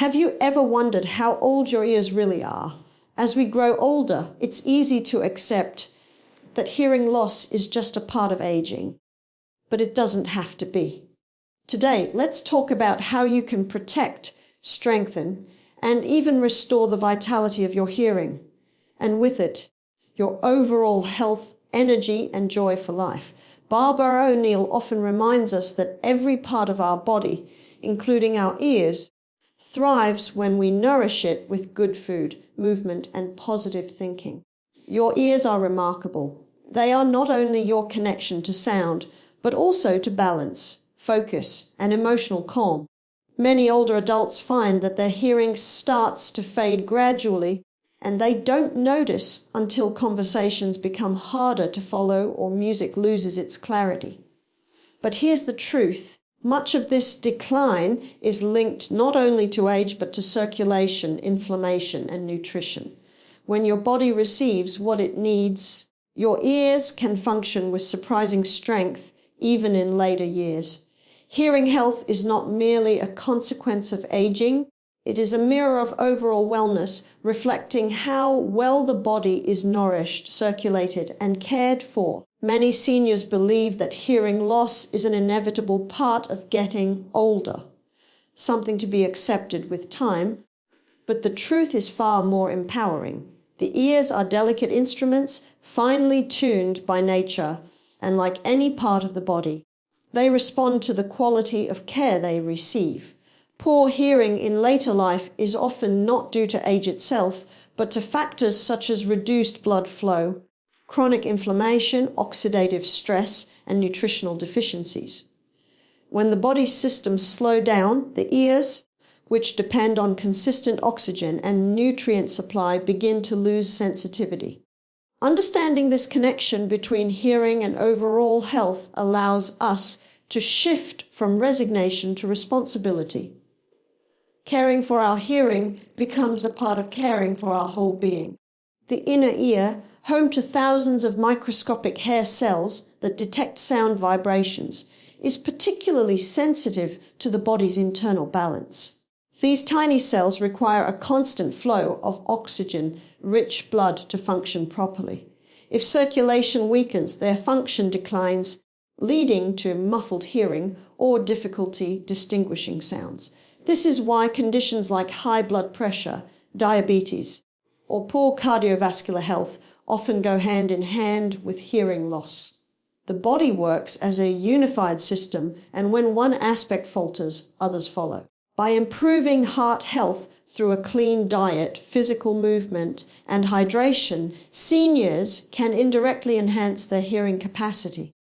Have you ever wondered how old your ears really are? As we grow older, it's easy to accept that hearing loss is just a part of aging, but it doesn't have to be. Today, let's talk about how you can protect, strengthen, and even restore the vitality of your hearing, and with it, your overall health, energy, and joy for life. Barbara O'Neill often reminds us that every part of our body, including our ears, thrives when we nourish it with good food, movement, and positive thinking. Your ears are remarkable. They are not only your connection to sound, but also to balance, focus, and emotional calm. Many older adults find that their hearing starts to fade gradually, and they don't notice until conversations become harder to follow or music loses its clarity. But here's the truth. Much of this decline is linked not only to age, but to circulation, inflammation, and nutrition. When your body receives what it needs, your ears can function with surprising strength, even in later years. Hearing health is not merely a consequence of aging, it is a mirror of overall wellness, reflecting how well the body is nourished, circulated, and cared for. Many seniors believe that hearing loss is an inevitable part of getting older, something to be accepted with time, but the truth is far more empowering. The ears are delicate instruments, finely tuned by nature, and like any part of the body, they respond to the quality of care they receive. Poor hearing in later life is often not due to age itself, but to factors such as reduced blood flow, chronic inflammation, oxidative stress, and nutritional deficiencies. When the body's systems slow down, the ears, which depend on consistent oxygen and nutrient supply, begin to lose sensitivity. Understanding this connection between hearing and overall health allows us to shift from resignation to responsibility. Caring for our hearing becomes a part of caring for our whole being. The inner ear, home to thousands of microscopic hair cells that detect sound vibrations, is particularly sensitive to the body's internal balance. These tiny cells require a constant flow of oxygen-rich blood to function properly. If circulation weakens, their function declines, leading to muffled hearing or difficulty distinguishing sounds. This is why conditions like high blood pressure, diabetes, or poor cardiovascular health often go hand in hand with hearing loss. The body works as a unified system, and when one aspect falters, others follow. By improving heart health through a clean diet, physical movement, and hydration, seniors can indirectly enhance their hearing capacity.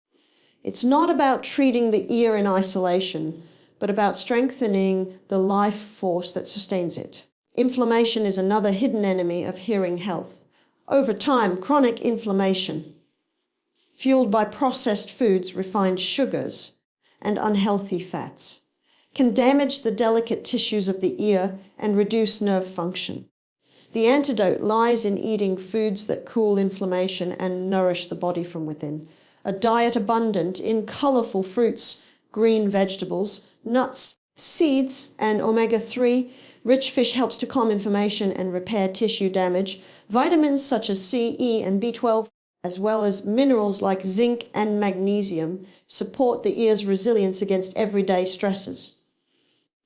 It's not about treating the ear in isolation, but about strengthening the life force that sustains it. Inflammation is another hidden enemy of hearing health. Over time, chronic inflammation, fueled by processed foods, refined sugars, and unhealthy fats, can damage the delicate tissues of the ear and reduce nerve function. The antidote lies in eating foods that cool inflammation and nourish the body from within. A diet abundant in colorful fruits, green vegetables, nuts, seeds, and omega-3. Rich fish helps to calm inflammation and repair tissue damage. Vitamins such as C, E, and B12, as well as minerals like zinc and magnesium, support the ear's resilience against everyday stresses.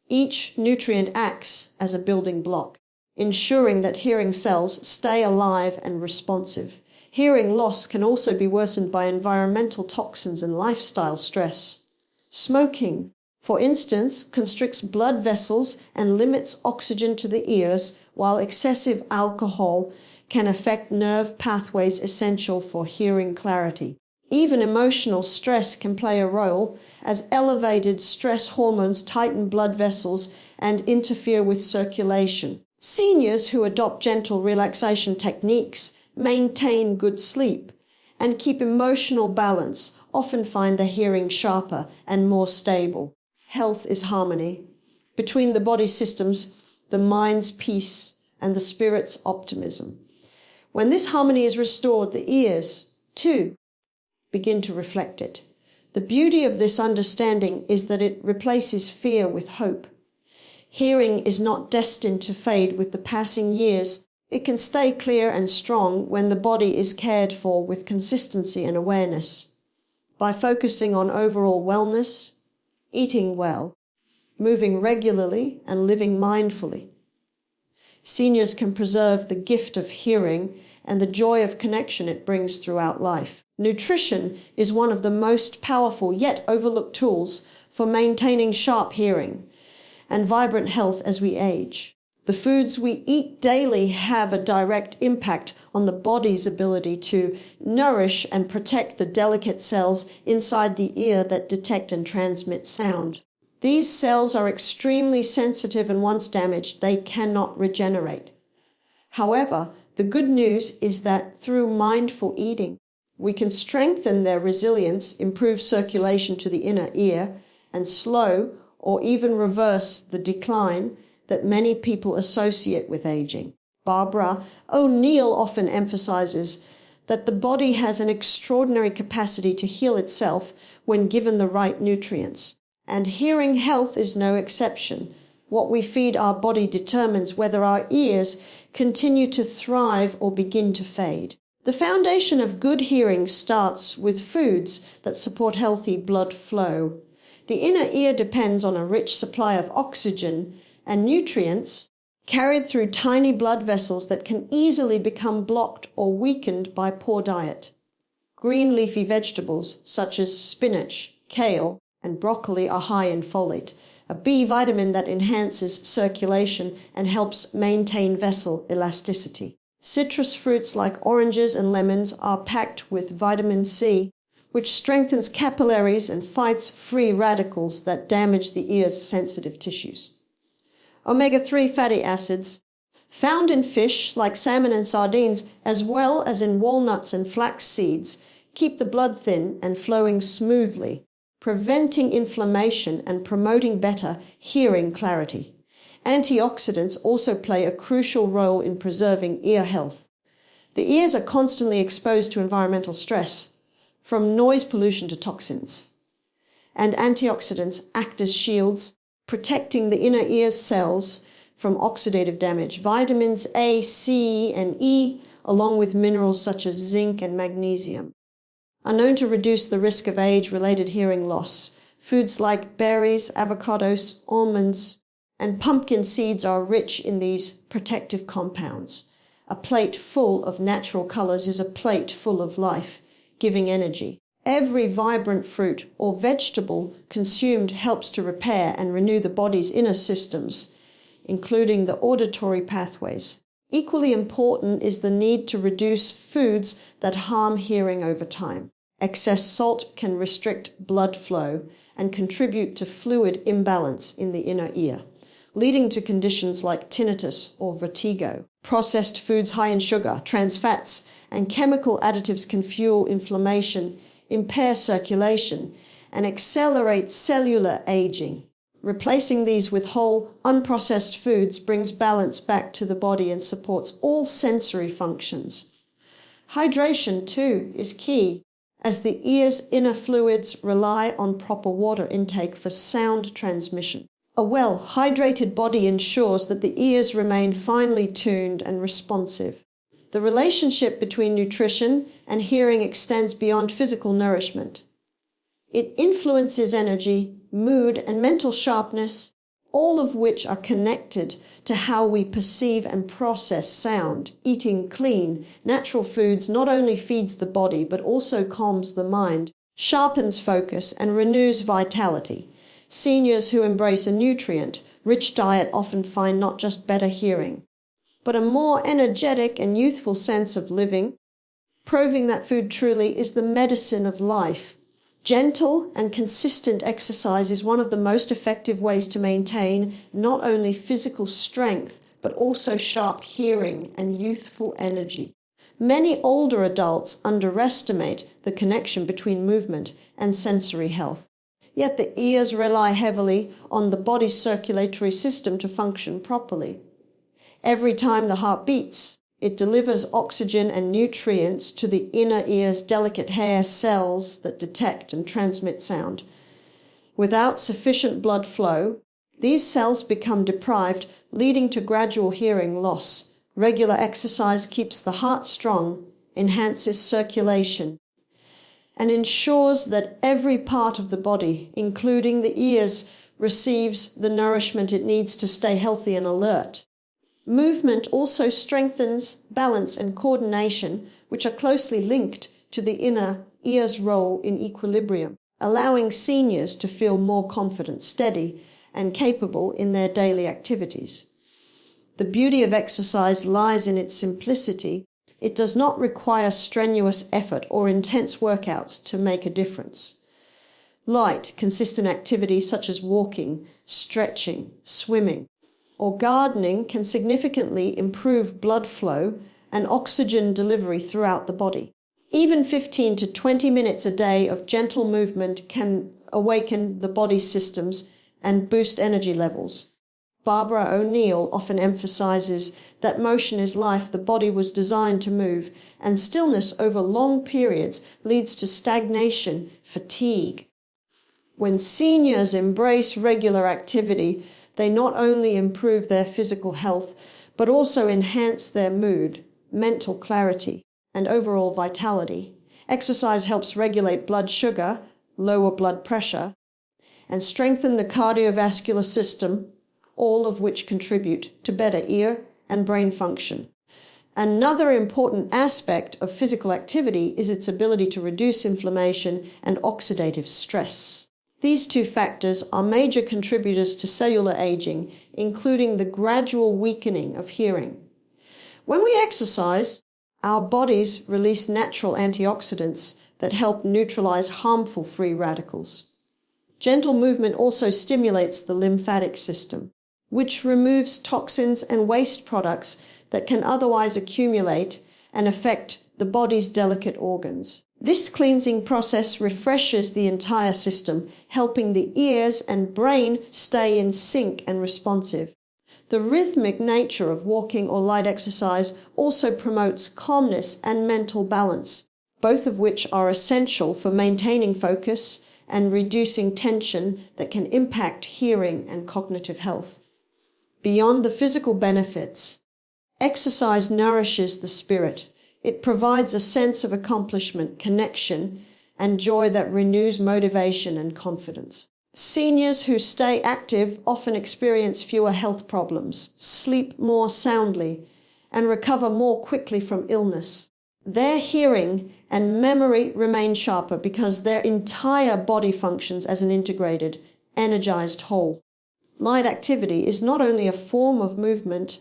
Each nutrient acts as a building block, ensuring that hearing cells stay alive and responsive. Hearing loss can also be worsened by environmental toxins and lifestyle stress. Smoking, for instance, constricts blood vessels and limits oxygen to the ears, while excessive alcohol can affect nerve pathways essential for hearing clarity. Even emotional stress can play a role, as elevated stress hormones tighten blood vessels and interfere with circulation. Seniors who adopt gentle relaxation techniques, maintain good sleep, and keep emotional balance often find their hearing sharper and more stable. Health is harmony between the body systems, the mind's peace, and the spirit's optimism. When this harmony is restored, the ears, too, begin to reflect it. The beauty of this understanding is that it replaces fear with hope. Hearing is not destined to fade with the passing years. It can stay clear and strong when the body is cared for with consistency and awareness. By focusing on overall wellness, eating well, moving regularly, and living mindfully, seniors can preserve the gift of hearing and the joy of connection it brings throughout life. Nutrition is one of the most powerful yet overlooked tools for maintaining sharp hearing and vibrant health as we age. The foods we eat daily have a direct impact on the body's ability to nourish and protect the delicate cells inside the ear that detect and transmit sound. These cells are extremely sensitive, and once damaged, they cannot regenerate. However, the good news is that through mindful eating, we can strengthen their resilience, improve circulation to the inner ear, and slow or even reverse the decline that many people associate with aging. Barbara O'Neill often emphasizes that the body has an extraordinary capacity to heal itself when given the right nutrients. And hearing health is no exception. What we feed our body determines whether our ears continue to thrive or begin to fade. The foundation of good hearing starts with foods that support healthy blood flow. The inner ear depends on a rich supply of oxygen and nutrients carried through tiny blood vessels that can easily become blocked or weakened by poor diet. Green leafy vegetables such as spinach, kale, and broccoli are high in folate, a B vitamin that enhances circulation and helps maintain vessel elasticity. Citrus fruits like oranges and lemons are packed with vitamin C, which strengthens capillaries and fights free radicals that damage the ear's sensitive tissues. Omega-3 fatty acids, found in fish like salmon and sardines, as well as in walnuts and flax seeds, keep the blood thin and flowing smoothly, preventing inflammation and promoting better hearing clarity. Antioxidants also play a crucial role in preserving ear health. The ears are constantly exposed to environmental stress, from noise pollution to toxins, and antioxidants act as shields, protecting the inner ear cells from oxidative damage. Vitamins A, C, and E, along with minerals such as zinc and magnesium, are known to reduce the risk of age-related hearing loss. Foods like berries, avocados, almonds, and pumpkin seeds are rich in these protective compounds. A plate full of natural colors is a plate full of life, giving energy. Every vibrant fruit or vegetable consumed helps to repair and renew the body's inner systems, including the auditory pathways. Equally important is the need to reduce foods that harm hearing over time. Excess salt can restrict blood flow and contribute to fluid imbalance in the inner ear, leading to conditions like tinnitus or vertigo. Processed foods high in sugar, trans fats, and chemical additives can fuel inflammation, impair circulation, and accelerate cellular aging. Replacing these with whole, unprocessed foods brings balance back to the body and supports all sensory functions. Hydration, too, is key, as the ear's inner fluids rely on proper water intake for sound transmission. A well-hydrated body ensures that the ears remain finely tuned and responsive. The relationship between nutrition and hearing extends beyond physical nourishment. It influences energy, mood, and mental sharpness, all of which are connected to how we perceive and process sound. Eating clean, natural foods not only feeds the body, but also calms the mind, sharpens focus, and renews vitality. Seniors who embrace a nutrient-rich diet often find not just better hearing, but a more energetic and youthful sense of living, proving that food truly is the medicine of life. Gentle and consistent exercise is one of the most effective ways to maintain not only physical strength, but also sharp hearing and youthful energy. Many older adults underestimate the connection between movement and sensory health. Yet the ears rely heavily on the body's circulatory system to function properly. Every time the heart beats, it delivers oxygen and nutrients to the inner ear's delicate hair cells that detect and transmit sound. Without sufficient blood flow, These cells become deprived, leading to gradual hearing loss. Regular exercise keeps the heart strong, enhances circulation, and ensures that every part of the body, including the ears, receives the nourishment it needs to stay healthy and alert. Movement also strengthens balance and coordination, which are closely linked to the inner ear's role in equilibrium, allowing seniors to feel more confident, steady, and capable in their daily activities. The beauty of exercise lies in its simplicity. It does not require strenuous effort or intense workouts to make a difference. Light, consistent activities such as walking, stretching, swimming, or gardening can significantly improve blood flow and oxygen delivery throughout the body. Even 15 to 20 minutes a day of gentle movement can awaken the body's systems and boost energy levels. Barbara O'Neill often emphasizes that motion is life. The body was designed to move, and stillness over long periods leads to stagnation, fatigue. When seniors embrace regular activity, they not only improve their physical health, but also enhance their mood, mental clarity, and overall vitality. Exercise helps regulate blood sugar, lower blood pressure, and strengthen the cardiovascular system, all of which contribute to better ear and brain function. Another important aspect of physical activity is its ability to reduce inflammation and oxidative stress. These two factors are major contributors to cellular aging, including the gradual weakening of hearing. When we exercise, our bodies release natural antioxidants that help neutralize harmful free radicals. Gentle movement also stimulates the lymphatic system, which removes toxins and waste products that can otherwise accumulate and affect the body's delicate organs. This cleansing process refreshes the entire system, helping the ears and brain stay in sync and responsive. The rhythmic nature of walking or light exercise also promotes calmness and mental balance, both of which are essential for maintaining focus and reducing tension that can impact hearing and cognitive health. Beyond the physical benefits, exercise nourishes the spirit. It provides a sense of accomplishment, connection, and joy that renews motivation and confidence. Seniors who stay active often experience fewer health problems, sleep more soundly, and recover more quickly from illness. Their hearing and memory remain sharper because their entire body functions as an integrated, energized whole. Light activity is not only a form of movement,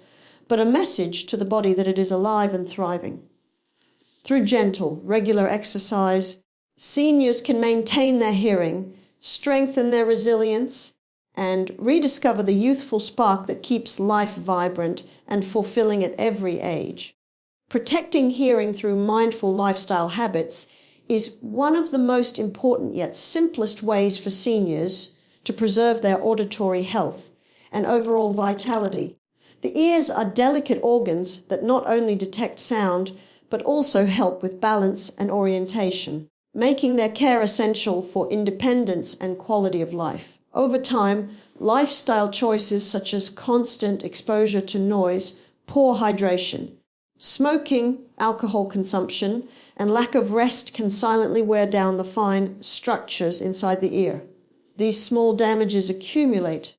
but a message to the body that it is alive and thriving. Through gentle, regular exercise, seniors can maintain their hearing, strengthen their resilience, and rediscover the youthful spark that keeps life vibrant and fulfilling at every age. Protecting hearing through mindful lifestyle habits is one of the most important yet simplest ways for seniors to preserve their auditory health and overall vitality. The ears are delicate organs that not only detect sound, but also help with balance and orientation, making their care essential for independence and quality of life. Over time, lifestyle choices such as constant exposure to noise, poor hydration, smoking, alcohol consumption, and lack of rest can silently wear down the fine structures inside the ear. These small damages accumulate,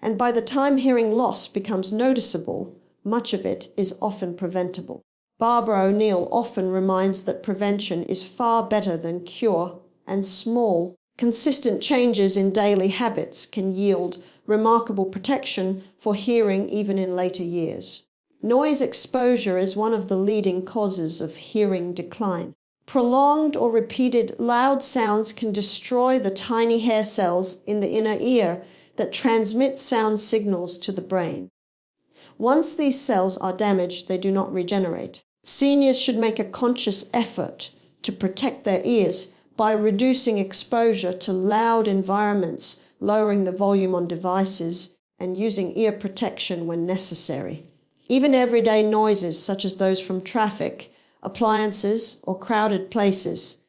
and by the time hearing loss becomes noticeable, much of it is often preventable. Barbara O'Neill often reminds that prevention is far better than cure, and small, consistent changes in daily habits can yield remarkable protection for hearing even in later years. Noise exposure is one of the leading causes of hearing decline. Prolonged or repeated loud sounds can destroy the tiny hair cells in the inner ear that transmit sound signals to the brain. Once these cells are damaged, they do not regenerate. Seniors should make a conscious effort to protect their ears by reducing exposure to loud environments, lowering the volume on devices, and using ear protection when necessary. Even everyday noises, such as those from traffic, appliances, or crowded places,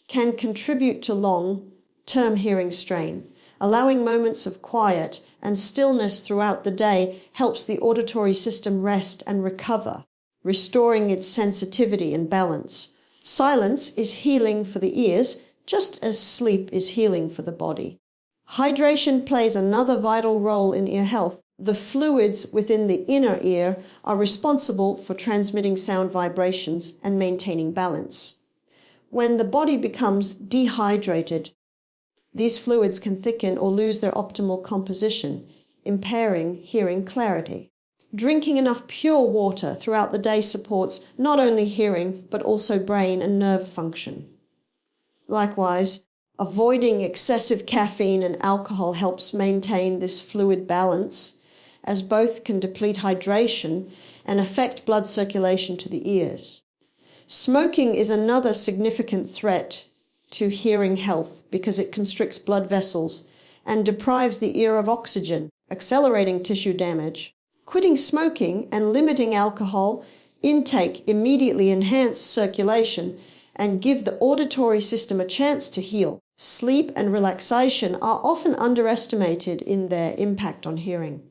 can contribute to long-term hearing strain. Allowing moments of quiet and stillness throughout the day helps the auditory system rest and recover, restoring its sensitivity and balance. Silence is healing for the ears, just as sleep is healing for the body. Hydration plays another vital role in ear health. The fluids within the inner ear are responsible for transmitting sound vibrations and maintaining balance. When the body becomes dehydrated, these fluids can thicken or lose their optimal composition, impairing hearing clarity. Drinking enough pure water throughout the day supports not only hearing, but also brain and nerve function. Likewise, avoiding excessive caffeine and alcohol helps maintain this fluid balance, as both can deplete hydration and affect blood circulation to the ears. Smoking is another significant threat to hearing health because it constricts blood vessels and deprives the ear of oxygen, accelerating tissue damage. Quitting smoking and limiting alcohol intake immediately enhance circulation and give the auditory system a chance to heal. Sleep and relaxation are often underestimated in their impact on hearing.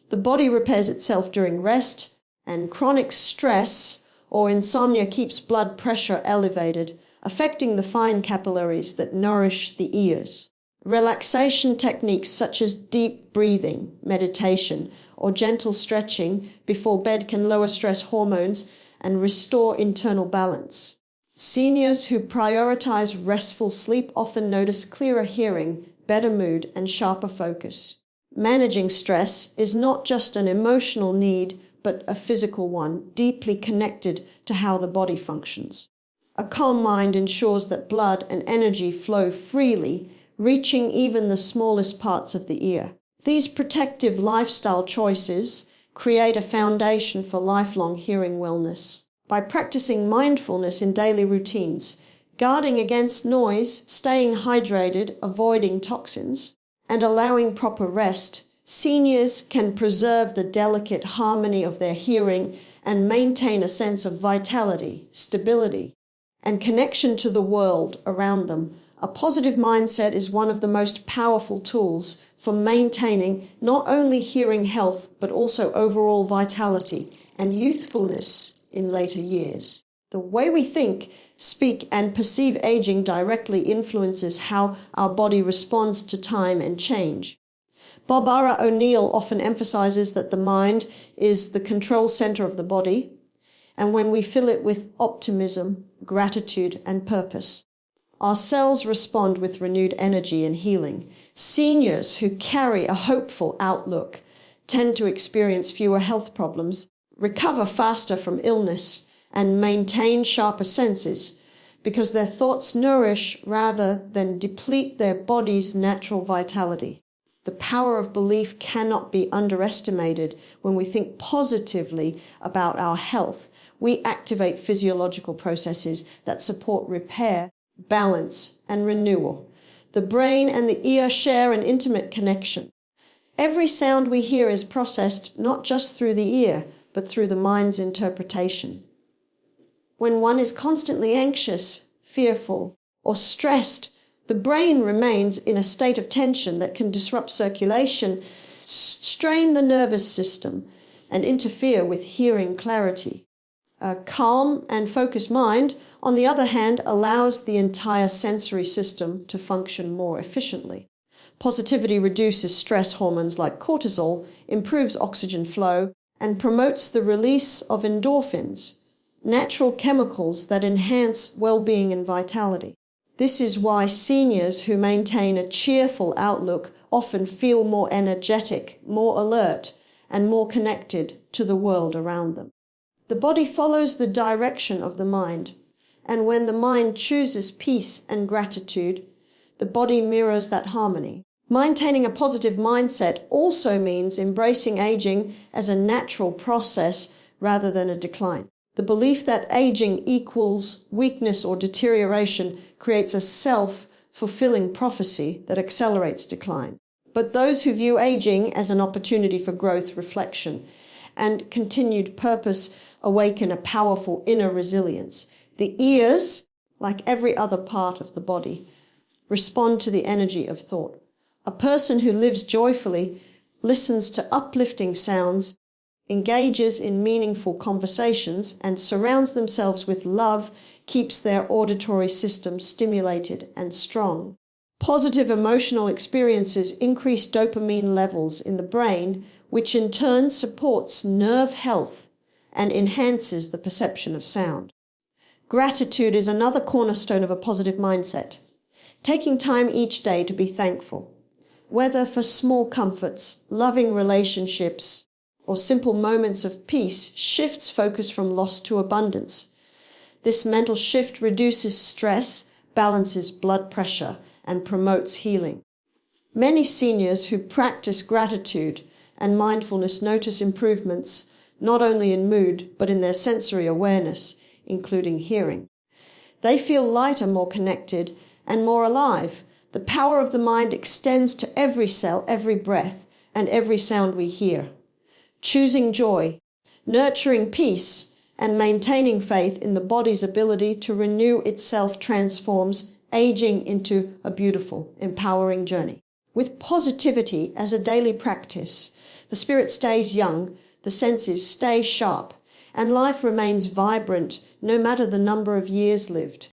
The body repairs itself during rest, and chronic stress or insomnia keeps blood pressure elevated, affecting the fine capillaries that nourish the ears. Relaxation techniques such as deep breathing, meditation, or gentle stretching before bed can lower stress hormones and restore internal balance. Seniors who prioritize restful sleep often notice clearer hearing, better mood, and sharper focus. Managing stress is not just an emotional need, but a physical one, deeply connected to how the body functions. A calm mind ensures that blood and energy flow freely, reaching even the smallest parts of the ear. These protective lifestyle choices create a foundation for lifelong hearing wellness. By practicing mindfulness in daily routines, guarding against noise, staying hydrated, avoiding toxins, and allowing proper rest, seniors can preserve the delicate harmony of their hearing and maintain a sense of vitality, stability, and connection to the world around them. A positive mindset is one of the most powerful tools for maintaining not only hearing health, but also overall vitality and youthfulness in later years. The way we think, speak, and perceive aging directly influences how our body responds to time and change. Barbara O'Neill often emphasizes that the mind is the control center of the body, and when we fill it with optimism, gratitude, and purpose, our cells respond with renewed energy and healing. Seniors who carry a hopeful outlook tend to experience fewer health problems, recover faster from illness, and maintain sharper senses because their thoughts nourish rather than deplete their body's natural vitality. The power of belief cannot be underestimated. When we think positively about our health, we activate physiological processes that support repair, balance, and renewal. The brain and the ear share an intimate connection. Every sound we hear is processed not just through the ear, but through the mind's interpretation. When one is constantly anxious, fearful, or stressed, the brain remains in a state of tension that can disrupt circulation, strain the nervous system, and interfere with hearing clarity. A calm and focused mind, on the other hand, allows the entire sensory system to function more efficiently. Positivity reduces stress hormones like cortisol, improves oxygen flow, and promotes the release of endorphins, natural chemicals that enhance well-being and vitality. This is why seniors who maintain a cheerful outlook often feel more energetic, more alert, and more connected to the world around them. The body follows the direction of the mind, and when the mind chooses peace and gratitude, the body mirrors that harmony. Maintaining a positive mindset also means embracing aging as a natural process rather than a decline. The belief that aging equals weakness or deterioration creates a self-fulfilling prophecy that accelerates decline. But those who view aging as an opportunity for growth, reflection, and continued purpose awaken a powerful inner resilience. The ears, like every other part of the body, respond to the energy of thought. A person who lives joyfully, listens to uplifting sounds, engages in meaningful conversations, and surrounds themselves with love keeps their auditory system stimulated and strong. Positive emotional experiences increase dopamine levels in the brain, which in turn supports nerve health and enhances the perception of sound. Gratitude is another cornerstone of a positive mindset. Taking time each day to be thankful, whether for small comforts, loving relationships, or simple moments of peace, shifts focus from loss to abundance. This mental shift reduces stress, balances blood pressure, and promotes healing. Many seniors who practice gratitude and mindfulness notice improvements not only in mood but in their sensory awareness, including hearing. They feel lighter, more connected, and more alive. The power of the mind extends to every cell, every breath, and every sound we hear. Choosing joy, nurturing peace, and maintaining faith in the body's ability to renew itself transforms aging into a beautiful, empowering journey. With positivity as a daily practice, the spirit stays young, the senses stay sharp, and life remains vibrant no matter the number of years lived.